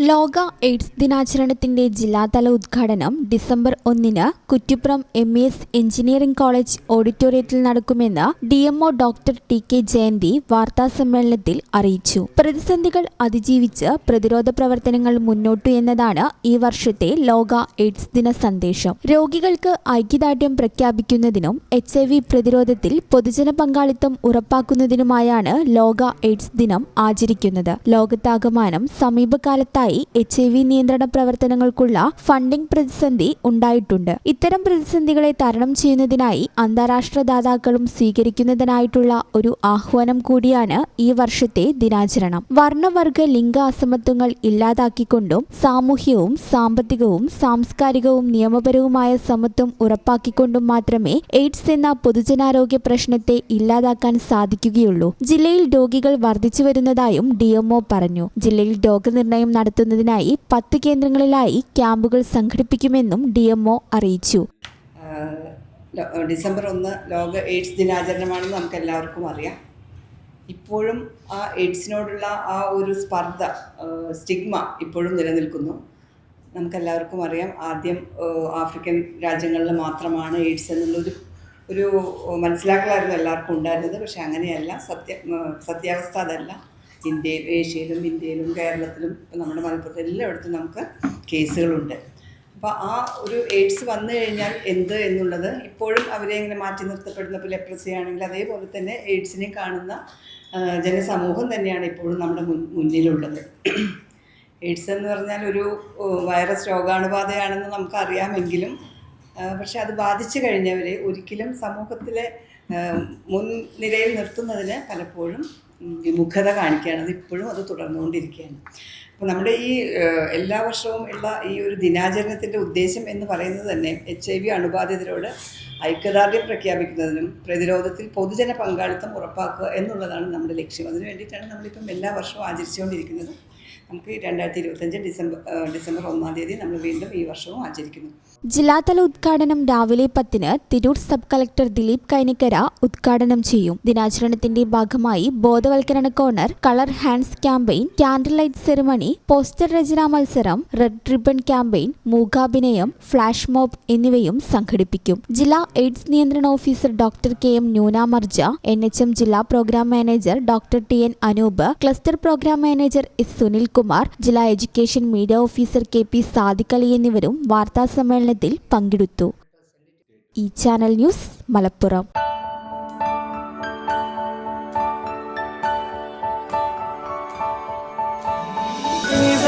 ലോക എയ്ഡ്സ് ദിനാചരണത്തിന്റെ ജില്ലാതല ഉദ്ഘാടനം December 1 Kuttippuram MES engineering college ഓഡിറ്റോറിയത്തിൽ നടക്കുമെന്ന് DMO ഡോക്ടർ ടി.കെ. ജയന്തി വാർത്താസമ്മേളനത്തിൽ അറിയിച്ചു. പ്രതിസന്ധികൾ അതിജീവിച്ച് പ്രതിരോധ പ്രവർത്തനങ്ങൾ മുന്നോട്ടു എന്നതാണ് ഈ വർഷത്തെ ലോക എയ്ഡ്സ് ദിന സന്ദേശം. രോഗികൾക്ക് ഐക്യദാർഢ്യം പ്രഖ്യാപിക്കുന്നതിനും HIV പ്രതിരോധത്തിൽ പൊതുജന പങ്കാളിത്തം ഉറപ്പാക്കുന്നതിനുമായാണ് ലോക എയ്ഡ്സ് ദിനം ആചരിക്കുന്നത്. ലോകത്താകമാനം സമീപകാലത്തായി HIV നിയന്ത്രണ പ്രവർത്തനങ്ങൾക്കുള്ള ഫണ്ടിംഗ് പ്രതിസന്ധി ഉണ്ടായിട്ടുണ്ട്. ഇത്തരം പ്രതിസന്ധികളെ തരണം ചെയ്യുന്നതിനായി അന്താരാഷ്ട്ര ദാതാക്കളും സ്വീകരിക്കുന്നതിനായിട്ടുള്ള ഒരു ആഹ്വാനം കൂടിയാണ് ഈ വർഷത്തെ ദിനാചരണം. വർണ്ണവർഗ ലിംഗ അസമത്വങ്ങൾ ഇല്ലാതാക്കിക്കൊണ്ടും സാമൂഹ്യവും സാമ്പത്തികവും സാംസ്കാരികവും നിയമപരവുമായ സമത്വം ഉറപ്പാക്കിക്കൊണ്ടും മാത്രമേ എയ്ഡ്സ് എന്ന പൊതുജനാരോഗ്യ പ്രശ്നത്തെ ഇല്ലാതാക്കാൻ സാധിക്കുകയുള്ളൂ. ജില്ലയിൽ രോഗികൾ വർദ്ധിച്ചു വരുന്നതായും DMO പറഞ്ഞു. ജില്ലയിൽ രോഗനിർണയം നടത്തുന്നതിനായി 10 കേന്ദ്രങ്ങളിലായി ക്യാമ്പുകൾ സംഘടിപ്പിക്കുമെന്നും DMO അറിയിച്ചു. ഡിസംബർ 1 ലോക എയ്ഡ്സ് ദിനാചരണമാണെന്ന് നമുക്ക് എല്ലാവർക്കും അറിയാം. ഇപ്പോഴും ആ എയ്ഡ്സിനോടുള്ള ആ ഒരു സ്റ്റിഗ്മ ഇപ്പോഴും നിലനിൽക്കുന്നു. നമുക്കെല്ലാവർക്കും അറിയാം, ആദ്യം ആഫ്രിക്കൻ രാജ്യങ്ങളിൽ മാത്രമാണ് എയ്ഡ്സ് എന്നുള്ളൊരു മനസ്സിലാക്കലായിരുന്നു എല്ലാവർക്കും ഉണ്ടായിരുന്നത്. പക്ഷെ അങ്ങനെയല്ല, സത്യാവസ്ഥ അതല്ല. ഏഷ്യയിലും ഇന്ത്യയിലും കേരളത്തിലും നമ്മുടെ മലപ്പുറത്തും എല്ലായിടത്തും നമുക്ക് കേസുകളുണ്ട്. അപ്പോൾ ആ ഒരു എയ്ഡ്സ് വന്നു കഴിഞ്ഞാൽ എന്ത് എന്നുള്ളത് ഇപ്പോഴും അവരെ ഇങ്ങനെ മാറ്റി നിർത്തപ്പെടുന്ന, ഇപ്പോൾ ലെപ്രസി ആണെങ്കിൽ അതേപോലെ തന്നെ എയ്ഡ്സിനെ കാണുന്ന ജനസമൂഹം തന്നെയാണ് ഇപ്പോഴും നമ്മുടെ മുന്നിലുള്ളത്. എയ്ഡ്സ് എന്ന് പറഞ്ഞാൽ ഒരു വൈറസ് രോഗാണുബാധയാണെന്ന് നമുക്കറിയാമെങ്കിലും പക്ഷെ അത് ബാധിച്ചു കഴിഞ്ഞവരെ ഒരിക്കലും സമൂഹത്തിലെ മുൻനിരയിൽ നിർത്തുന്നതിന് പലപ്പോഴും വിമുഖത കാണിക്കുകയാണ്. അതിപ്പോഴും അത് തുടർന്നുകൊണ്ടിരിക്കുകയാണ്. അപ്പോൾ നമ്മുടെ ഈ എല്ലാ വർഷവും ഉള്ള ഈ ഒരു ദിനാചരണത്തിൻ്റെ ഉദ്ദേശം എന്ന് പറയുന്നത് തന്നെ HIV അണുബാധിതരോട് ഐക്യദാർഢ്യം പ്രഖ്യാപിക്കുന്നതിനും പ്രതിരോധത്തിൽ പൊതുജന പങ്കാളിത്തം ഉറപ്പാക്കുക എന്നുള്ളതാണ് നമ്മുടെ ലക്ഷ്യം. അതിനു വേണ്ടിയിട്ടാണ് നമ്മളിപ്പം എല്ലാ വർഷവും ആചരിച്ചുകൊണ്ടിരിക്കുന്നത്. നമുക്ക് 2025 ഡിസംബർ 1 നമ്മൾ വീണ്ടും ഈ വർഷവും ആചരിക്കുന്നു. ജില്ലാതല ഉദ്ഘാടനം രാവിലെ 10 തിരൂർ സബ് കളക്ടർ ദിലീപ് കൈനിക്കര ഉദ്ഘാടനം ചെയ്യും. ദിനാചരണത്തിന്റെ ഭാഗമായി ബോധവൽക്കരണ corner, colour hands campaign, candle light ceremony, poster രചനാ മത്സരം, റെഡ് റിബൺ ക്യാമ്പയിൻ, മൂകാഭിനയം, ഫ്ലാഷ് മോബ് എന്നിവയും സംഘടിപ്പിക്കും. ജില്ലാ എയ്ഡ്സ് നിയന്ത്രണ ഓഫീസർ ഡോക്ടർ KM ന്യൂനാമർജ, NHM ജില്ലാ programme manager doctor TN Anoop, cluster programme manager S Sunil Kumar, ജില്ലാ education media officer KP Sadiq Ali എന്നിവരും വാർത്താ സമ്മേളനത്തിൽ പങ്കെടുത്തു. ഈ ചാനൽ ന്യൂസ്, മലപ്പുറം. Is